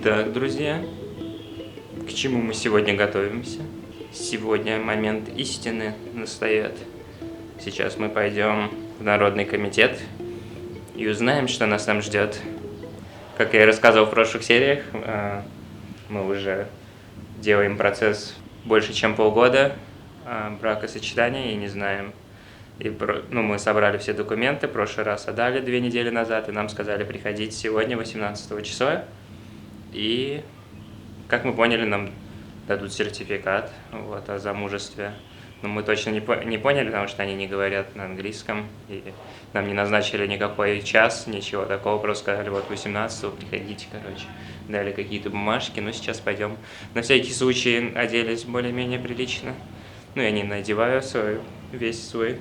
Итак, друзья, к чему мы сегодня готовимся? Сегодня момент истины настает. Сейчас мы пойдем в Народный комитет и узнаем, что нас там ждет. Как я и рассказывал в прошлых сериях, мы уже делаем процесс больше, чем полгода бракосочетания и не знаем. Мы собрали все документы, в прошлый раз отдали 2 недели назад, и нам сказали приходить сегодня, 18 числа. И, как мы поняли, нам дадут сертификат о замужестве. Но мы точно не поняли, потому что они не говорят на английском. И нам не назначили никакой час, ничего такого. Просто сказали, 18-го приходите, Дали какие-то бумажки, но сейчас пойдем. На всякий случай оделись более-менее прилично. Я не надеваю весь свой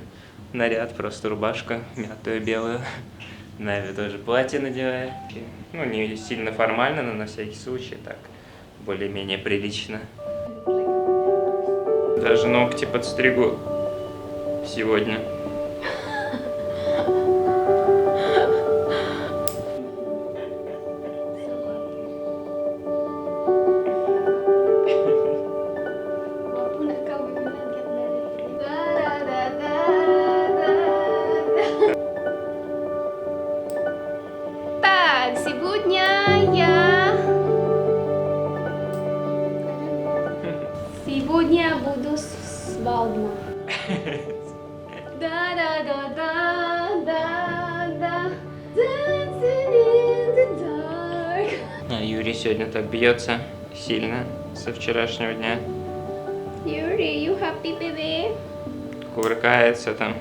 наряд, просто рубашка мятую белую. Нави тоже платье надевает. Не сильно формально, но на всякий случай так более-менее прилично. Даже ногти подстригу сегодня. Сегодня я буду свободна. Да-да-да-да-да-да. Dancing in the dark. Юрий сегодня так бьется сильно со вчерашнего дня. Юрий, you happy, baby? Кувыркается там.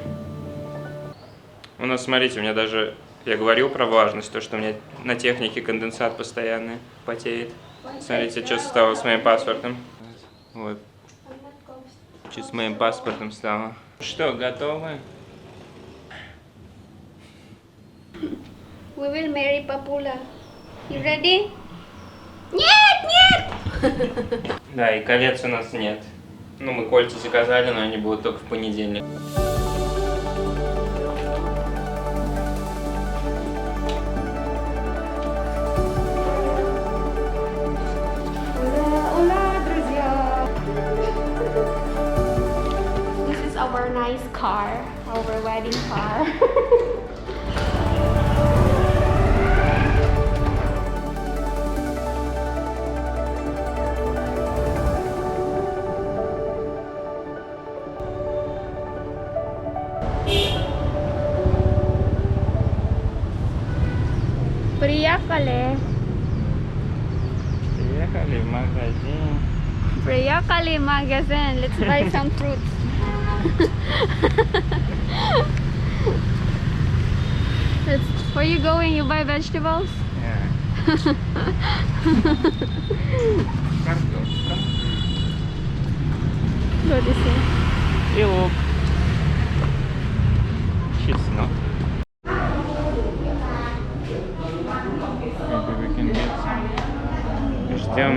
У нас, смотрите, у меня даже, я говорил про влажность, то, что у меня на технике конденсат постоянно потеет. Смотрите, что стало с моим паспортом. Вот. Что с моим паспортом стало. Что, готовы? We will marry Papula. You ready? Нет, нет! Да, и колец у нас нет. Мы кольца заказали, но они будут только в понедельник. Our nice car, our wedding car. Приехали. Приехали в магазин. Приехали в магазин. Let's buy some fruits. Where you going? You buy vegetables? Yeah. Картошка. What is it? И лук. Чеснок. Ждем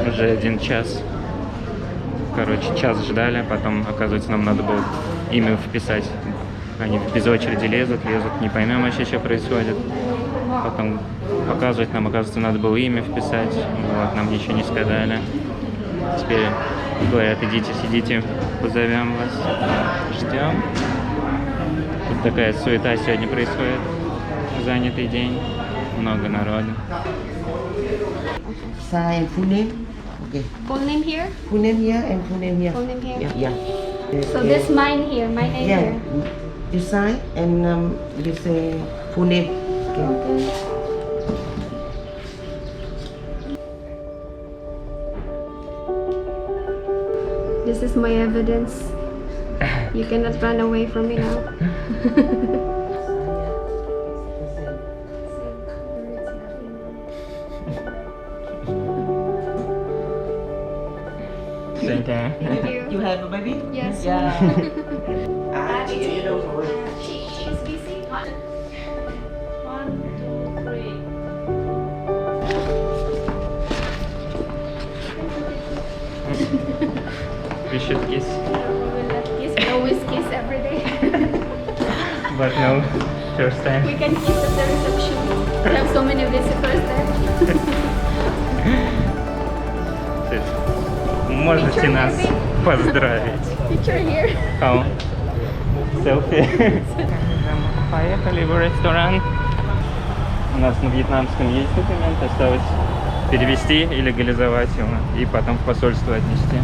уже 1 час. Час ждали, а потом, оказывается, нам надо было имя вписать. Они без очереди лезут, не поймем вообще, что происходит. Потом показывать нам, оказывается, надо было имя вписать. Нам ничего не сказали. Теперь говорят, идите, сидите, позовем вас. Ждем. Тут такая суета сегодня происходит. Занятый день, много народу. Sign full name. Okay. Full name here? Full name here and full name here. Full name here? Yeah. So this mine here, my name Yeah. here. You sign and you say full name. Okay. Okay. This is my evidence. You cannot run away from me now. Thank you. Thank you. You have a baby? Yes. Yeah. You don't worry. She's busy. 1, 2, 3. We should kiss. We always kiss every day. But no, first time. We can kiss at the reception. We have so many visitors there. Можете нас поздравить. Picture here. How? Селфи. Поехали в ресторан. У нас на вьетнамском есть документ, осталось перевести и легализовать его, и потом в посольство отнести.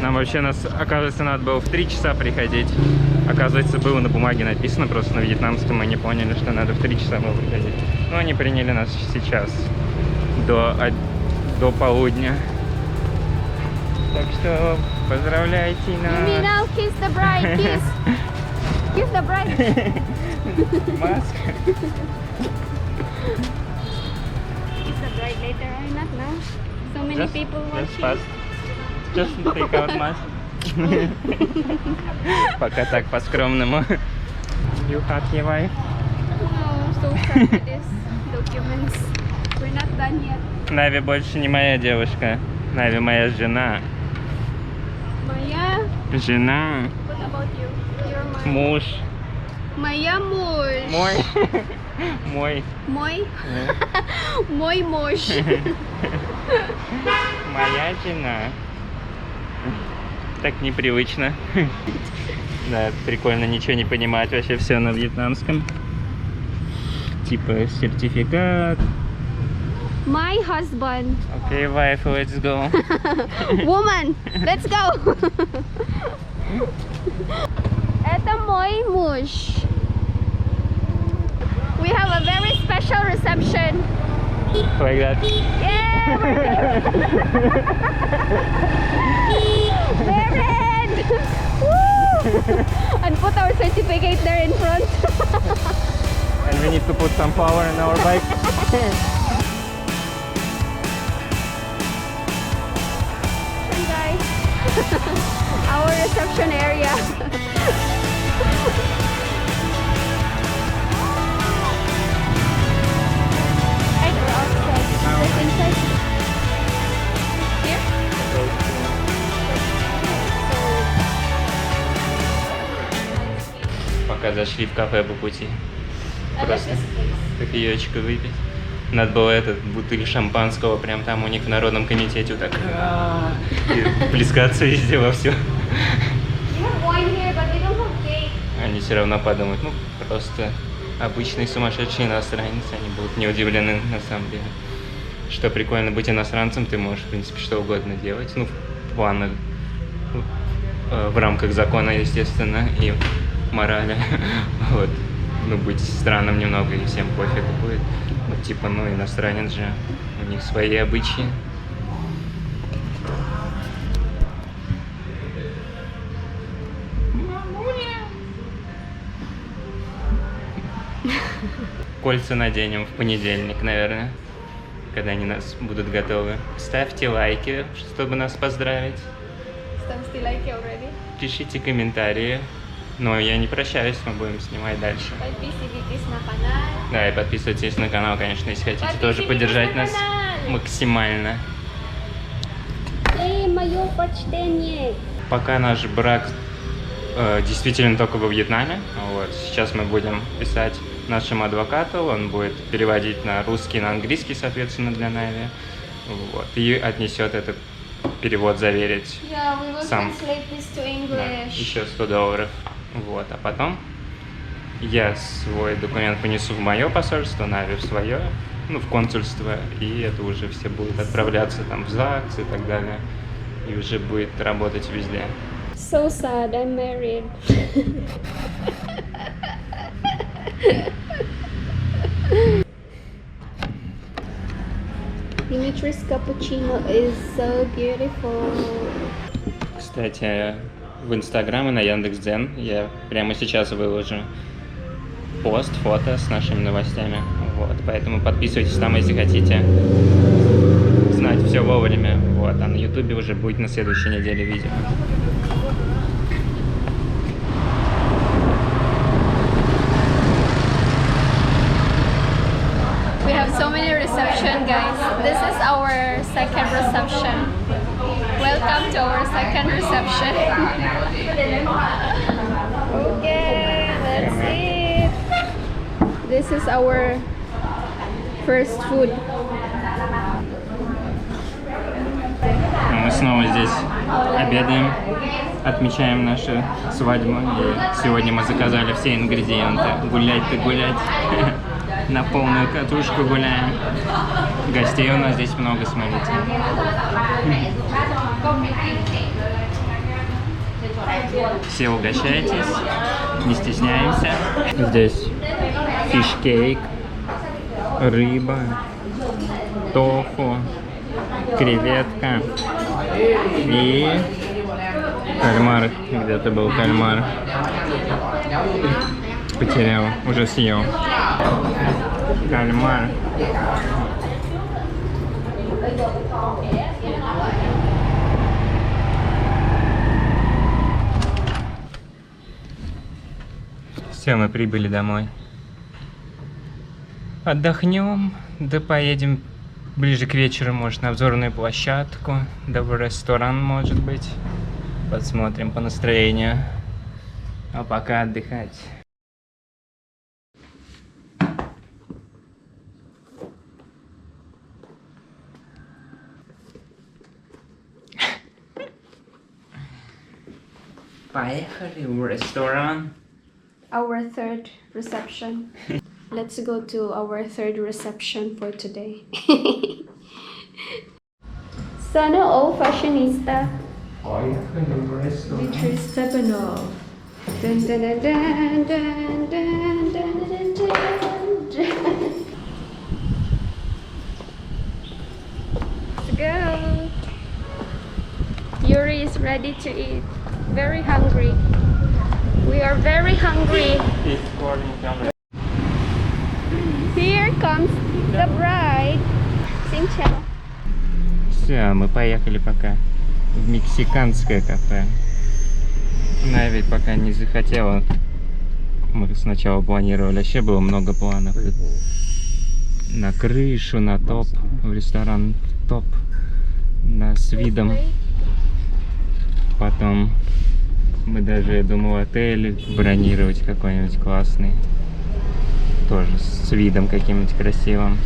Нам вообще, оказывается, надо было в 3 часа приходить. Оказывается, было на бумаге написано, просто на вьетнамском мы не поняли, что надо в 3 часа было приходить. Но они приняли нас сейчас, до полудня. Так что поздравляйте нас. Me now, kiss the bride, kiss. Kiss the bride. Маска. Kiss the bride later, or not now? So many people Just watching. fast. Just take out mask. Пока так по-скромному. You happy, wife? No, so sad with this documents. We're not done yet. Нави больше не моя девушка. Нави моя жена. Maya, Жена. what about you? You're my... Муж. Maya muj. Мой. Мой. Мой? Мой муж. Моя жена. Так непривычно. Да, прикольно ничего не понимать, вообще все на вьетнамском. Типа сертификат. My husband. Окей, wife, let's go. Woman, let's go. Это мой муж. We have a very special reception. Like that. Yeah! Married! Woo! And put our certificate there in front. And we need to put some power in our bike. Guys, our reception area. Inside. Here? Пока зашли в кафе по пути. Просто кофеечка выпить. Надо было бутыль шампанского прям там у них в Народном комитете вот так и плескаться везде во все. Они все равно подумают, ну просто обычный сумасшедший иностранец, они будут не удивлены на самом деле. Что прикольно быть иностранцем, ты можешь в принципе что угодно делать, ну в планах, в рамках закона, естественно, и морали. Вот. Ну, быть странным немного, и всем пофигу будет. Ну, типа, ну, иностранец же, у них свои обычаи. Кольца наденем в понедельник, наверное, когда они нас будут готовы. Ставьте лайки, чтобы нас поздравить. Ставьте лайки already. Пишите комментарии. Но я не прощаюсь, мы будем снимать дальше. Подписывайтесь на канал. Да, и подписывайтесь на канал, конечно, если хотите тоже поддержать нас максимально. И мое почтение. Пока наш брак действительно только во Вьетнаме. Вот. Сейчас мы будем писать нашему адвокату, он будет переводить на русский, на английский, соответственно, для Нави. Вот. И отнесет этот перевод заверить сам. Да, еще $100. Вот. А потом я свой документ понесу в мое посольство, Нави в свое, ну, в консульство, и это уже все будут отправляться там в ЗАГС и так далее. И уже будет работать везде. So sad, I'm married. Dimitri's cappuccino is so beautiful. Кстати, в Инстаграм и на Яндекс.Дзен я прямо сейчас выложу пост, фото с нашими новостями. Вот, поэтому подписывайтесь там, если хотите знать все вовремя. Вот, а на Ютубе уже будет на следующей неделе видео. We have so many reception, guys. This is our second reception. Welcome to our second reception. Okay, that's it. This is our First food. Мы снова здесь обедаем, отмечаем нашу свадьбу. И сегодня мы заказали все ингредиенты. Гулять-то гулять. На полную катушку гуляем. Гостей у нас здесь много, смотрите. Все угощайтесь, не стесняемся. Здесь фиш-кейк, рыба, тофу, креветка и кальмар. Где-то был кальмар. Потерял, уже съел. Кальмар. Все, мы прибыли домой. Отдохнем, да поедем ближе к вечеру, может, на обзорную площадку, да в ресторан, может быть. Посмотрим по настроению. А пока отдыхать. Поехали в ресторан. Our third reception. Let's go to our third reception for today. Sana all fashionista. Поехали в ресторан. Dmitry Stepanov. Dun, dun, dun, dun, dun, dun, dun, dun, dun. Let's go. Yuri is ready to eat. Very hungry. We are very hungry. Here comes the bride. Синча. Все, мы поехали пока в мексиканское кафе. Нави пока не захотела. Мы сначала планировали, вообще было много планов. На крышу, на топ, в ресторан топ, с видом. Потом мы даже, я думал, отель бронировать какой-нибудь классный. Тоже с видом каким-нибудь красивым.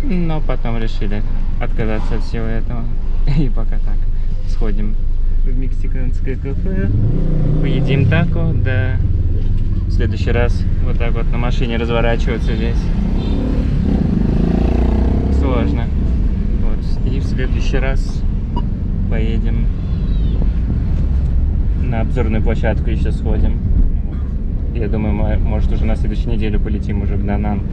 Но потом решили отказаться от всего этого. И пока так. Сходим в мексиканское кафе, поедим тако, да в следующий раз вот так вот на машине разворачиваться здесь сложно. Вот. И в следующий раз поедем на обзорную площадку, еще сходим. Я думаю, мы, может, уже на следующей неделе полетим уже в Дананг.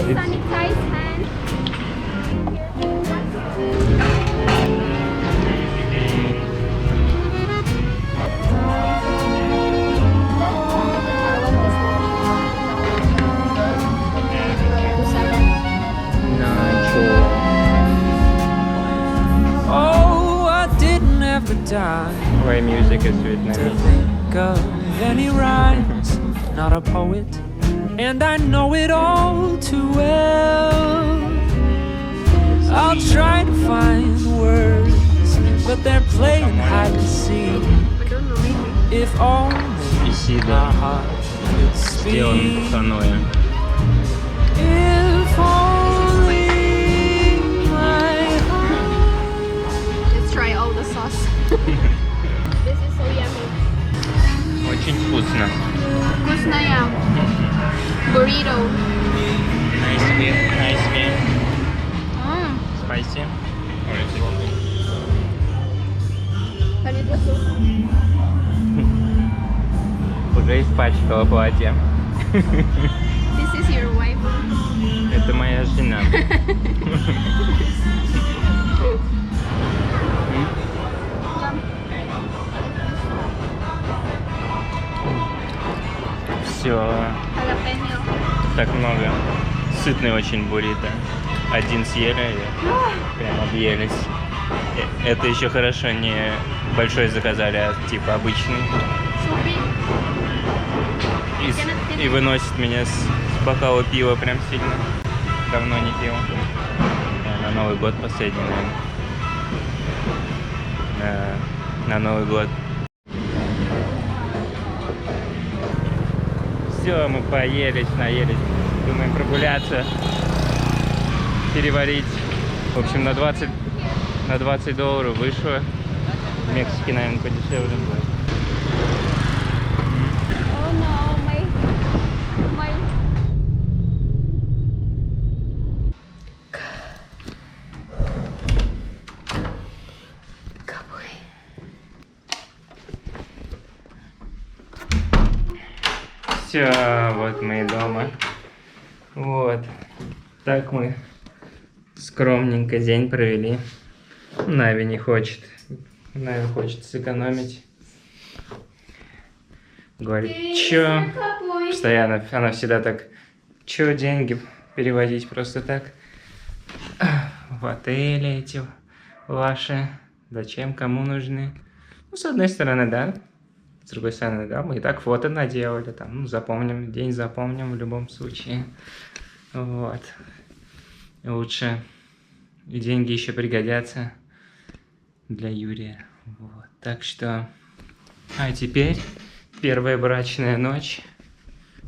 Sanitize hand. Oh, I didn't have the time Why music is to Vietnamese? think of any rhymes. Not a poet, and I know it all too well. I'll try to find words, but they're playing hide and seek. If only my Исида heart could сделан speak. в Ханое. If only my heart. Let's try all the sauce. This is so yummy. Очень вкусно. Вкусная. Burrito. Nice meal, nice meal. Mm. Spicy. Tomato soup. Уже испачкала платье. This is your wife. Это моя жена. Все, Jalapeno. так много. Сытный очень буррито. Один съели и прям объелись. Это еще хорошо, не большой заказали, а типа обычный. Soup. И выносит меня с бокала пива прям сильно. Давно не пил. На Новый год последний, наверное. На Новый год. Все, мы поелись, наелись. Думаем прогуляться, переварить. В общем, на $20 вышло. В Мексике, наверное, подешевле будет. Oh no, my. Все, вот мы и дома. Вот. Так мы скромненько день провели. Нави не хочет. Нави хочет сэкономить. Говорит, чё? Постоянно, она всегда так, чё деньги переводить просто так? В отели эти ваши. Зачем, кому нужны? Ну, с одной стороны, да. С другой стороны, да, мы и так фото наделали, там, ну, запомним, день запомним в любом случае. Вот. Лучше и деньги еще пригодятся для Юрия. Вот. Так что, а теперь первая брачная ночь.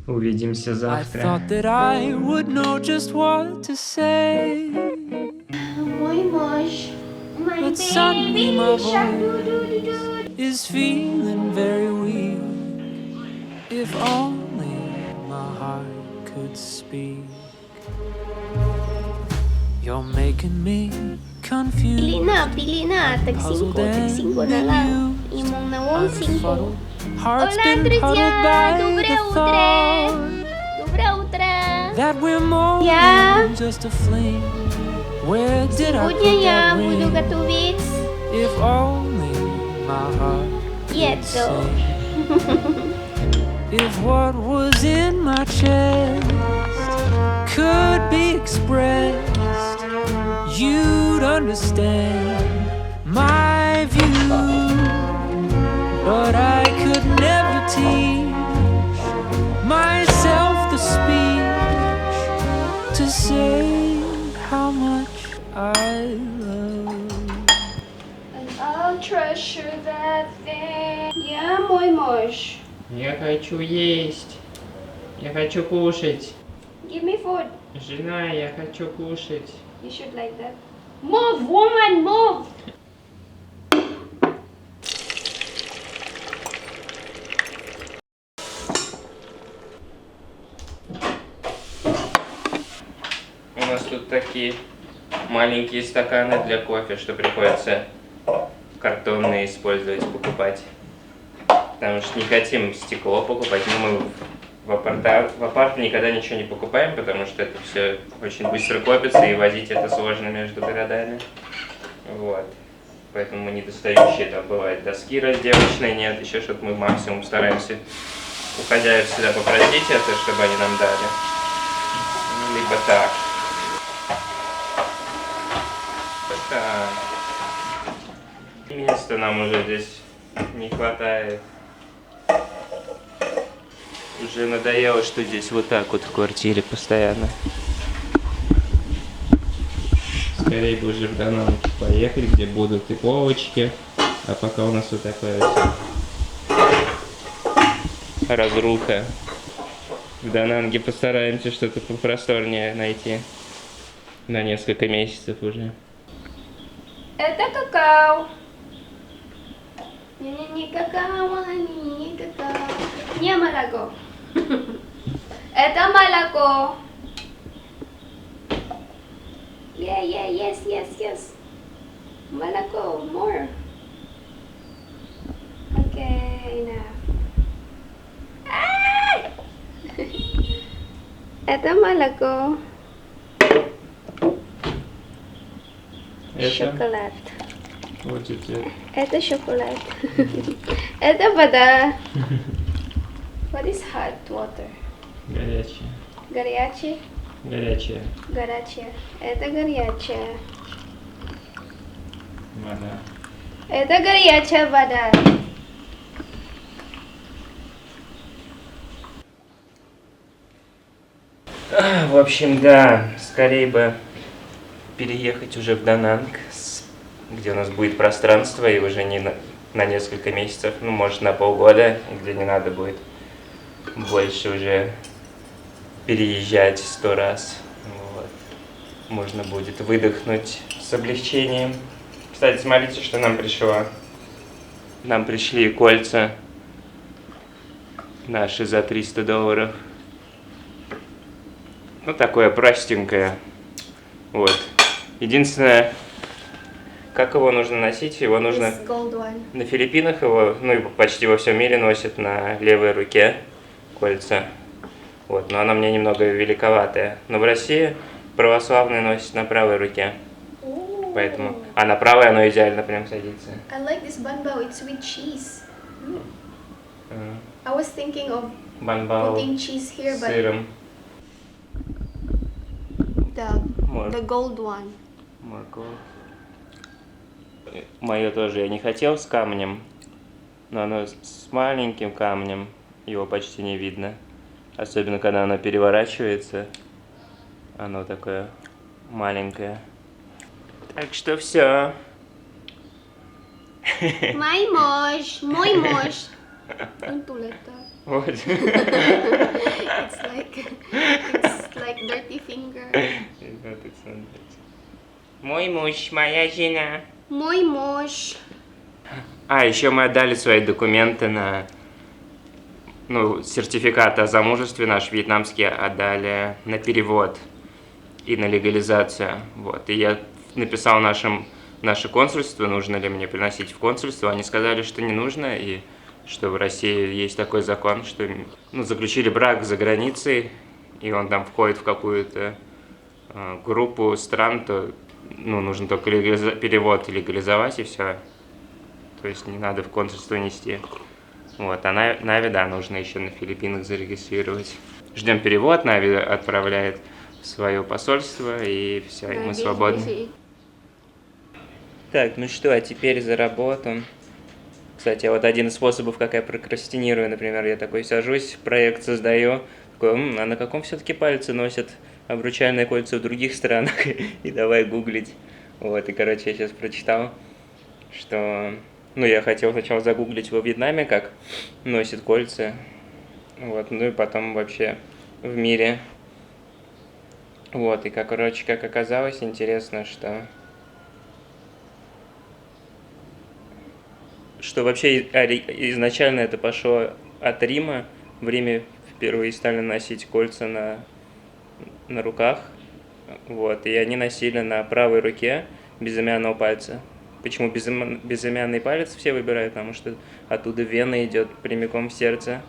Увидимся I завтра. thought that I would know just what to say, Мой муж. My but suddenly my baby. voice is feeling very weak. If only my heart could speak. You're making me confused. Pili na. Tag 5 na lang. Imong nawong 5. Heart's Hola, been друзья! puddled by Доброе the утро! thought Доброе утро! that we're more Я. than just a fling. Where did I Сегодня put я that буду ring? готовить If only my heart could яйцо. sing. If what was in my chest could be expressed, you'd understand my view. But I could never teach myself the speech to say how much I love. And I'll treasure that thing. Я мой муж. Я хочу есть. Я хочу кушать. Give me food. Жена, я хочу кушать. You should like that. Move, woman, move! У нас тут такие маленькие стаканы для кофе, что приходится картонные использовать, покупать. Потому что не хотим стекло покупать, но мы в апарт никогда ничего не покупаем, потому что это все очень быстро копится и возить это сложно между городами. Вот. Поэтому мы недостающие, там бывает доски разделочные, нет, еще что-то мы максимум стараемся, уходя всегда попросить это, чтобы они нам дали. Ну, либо так. Так. Места нам уже здесь не хватает. Уже надоело, что здесь вот так вот в квартире постоянно. Скорее бы уже в Дананг поехали, где будут и полочки. А пока у нас вот такая вот разруха. В Дананге постараемся что-то попросторнее найти. На несколько месяцев уже. Это какао. Не какао, не какао. Не молоко. Это молоко. Yeah, yes. Молоко, more. Okay, enough. Это молоко. Шоколад. Вот это. Это шоколад. Это вода. What is hot water? Горячее. Горячее? Горячее. Горячее. Это горячее. Вода. Это горячая вода. В общем, да, скорее бы переехать уже в Дананг, где у нас будет пространство и уже не на несколько месяцев, ну, может, на полгода, где не надо будет больше уже переезжать 100 раз. Вот. Можно будет выдохнуть с облегчением. Кстати, смотрите, что нам пришло. Нам пришли кольца наши за $300. Ну, такое простенькое. Вот. Единственное, как его нужно носить? Его нужно... This gold one. На Филиппинах его, ну и почти во всем мире носят на левой руке кольца. Вот, но она мне немного великоватая. Но в России православные носят на правой руке. Ooh. Поэтому... А на правой оно идеально прям садится. I like this banbao. It's with cheese. I was thinking of Банбао putting cheese here, с but сыром. the gold one. Морковь. Мое тоже я не хотел с камнем, но оно с маленьким камнем, его почти не видно. Особенно, когда оно переворачивается, оно такое маленькое. Так что все. My mosh, my mosh. Don't do like that. Вот. It's like dirty finger. Мой муж, моя жена. My mosh. А, еще мы отдали свои документы на... Ну, сертификат о замужестве наш вьетнамский отдали на перевод и на легализацию. Вот. И я написал наше консульство, нужно ли мне приносить в консульство. Они сказали, что не нужно, и что в России есть такой закон, что заключили брак за границей, и он там входит в какую-то группу стран, то нужно только перевод легализовать, и все. То есть не надо в консульство нести. Вот, а Нави, да, нужно еще на Филиппинах зарегистрировать. Ждем перевод, Нави отправляет в свое посольство, и все, и мы свободны. Так, ну что, а теперь за работу. Кстати, вот один из способов, как я прокрастинирую, например, я такой сажусь, проект создаю, такой, а на каком все-таки пальце носят обручальные кольца в других странах? И давай гуглить. Вот, и, короче, я сейчас прочитал, что... я хотел сначала загуглить во Вьетнаме, как носят кольца, вот, ну и потом вообще в мире. Вот, и, как оказалось, интересно, что вообще изначально это пошло от Рима. В Риме впервые стали носить кольца на руках, вот, и они носили на правой руке безымянного пальца. Почему безымянный палец все выбирают? Потому что оттуда вена идет прямиком в сердце,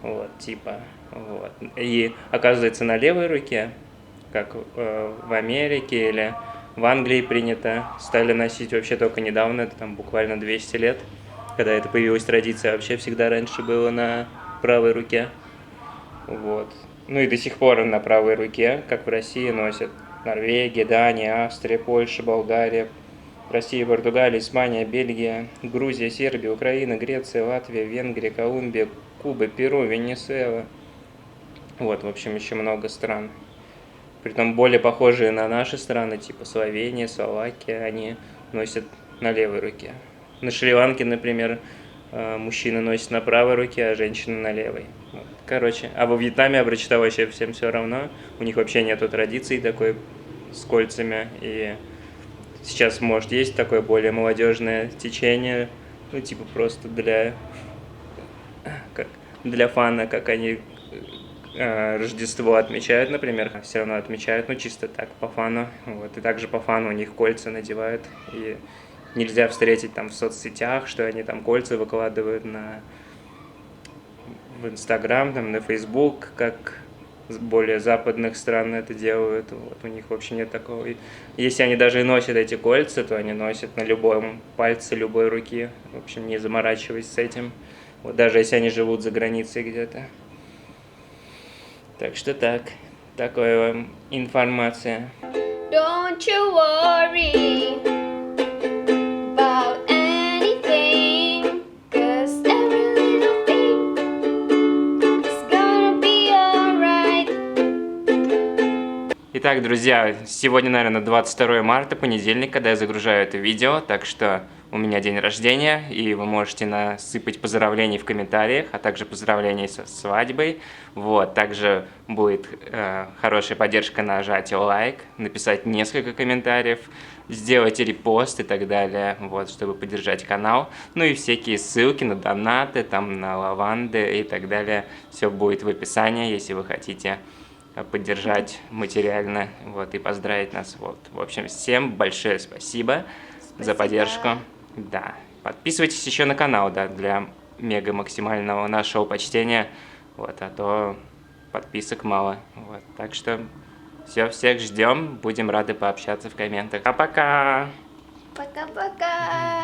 вот, типа, вот. И оказывается на левой руке, как в Америке или в Англии принято, стали носить вообще только недавно, это там буквально 200 лет, когда это появилась традиция, вообще всегда раньше было на правой руке, вот. Ну и до сих пор на правой руке, как в России, носят Норвегия, Дания, Австрия, Польша, Болгария, Россия, Португалия, Испания, Бельгия, Грузия, Сербия, Украина, Греция, Латвия, Венгрия, Колумбия, Куба, Перу, Венесуэла. Вот, в общем, еще много стран. Притом более похожие на наши страны, типа Словения, Словакия, они носят на левой руке. На Шри-Ланке, например, мужчины носят на правой руке, а женщины на левой. Вот. Короче, а во Вьетнаме, я прочитал, вообще всем все равно. У них вообще нету традиции такой с кольцами. И сейчас, может, есть такое более молодежное течение, типа просто для фана, как они Рождество отмечают, например, все равно отмечают, чисто так, по фану. Вот. И также по фану у них кольца надевают. И нельзя встретить там в соцсетях, что они там кольца выкладывают в Инстаграм, там, на Фейсбук, как с более западных стран это делают. Вот, у них вообще нет такого. И если они даже и носят эти кольца, то они носят на любом пальце любой руки. В общем, не заморачиваясь с этим. Вот, даже если они живут за границей где-то. Так что так. Такая вам информация. Don't you worry about anything, 'cause every little thing is gonna be alright. Итак, друзья, сегодня, наверное, 22 марта, понедельник, когда я загружаю это видео, так что у меня день рождения, и вы можете насыпать поздравлений в комментариях, а также поздравлений со свадьбой. Вот, также будет хорошая поддержка нажать лайк, написать несколько комментариев, сделать репост и так далее, вот, чтобы поддержать канал. Ну и всякие ссылки на донаты, там, на лаванды и так далее. Все будет в описании, если вы хотите поддержать материально, вот, и поздравить нас. Вот. В общем, всем большое спасибо за поддержку. Да. Подписывайтесь еще на канал, да, для мега максимального нашего почтения. Вот, а то подписок мало. Вот. Так что все, всех ждем. Будем рады пообщаться в комментах. А пока! Пока-пока!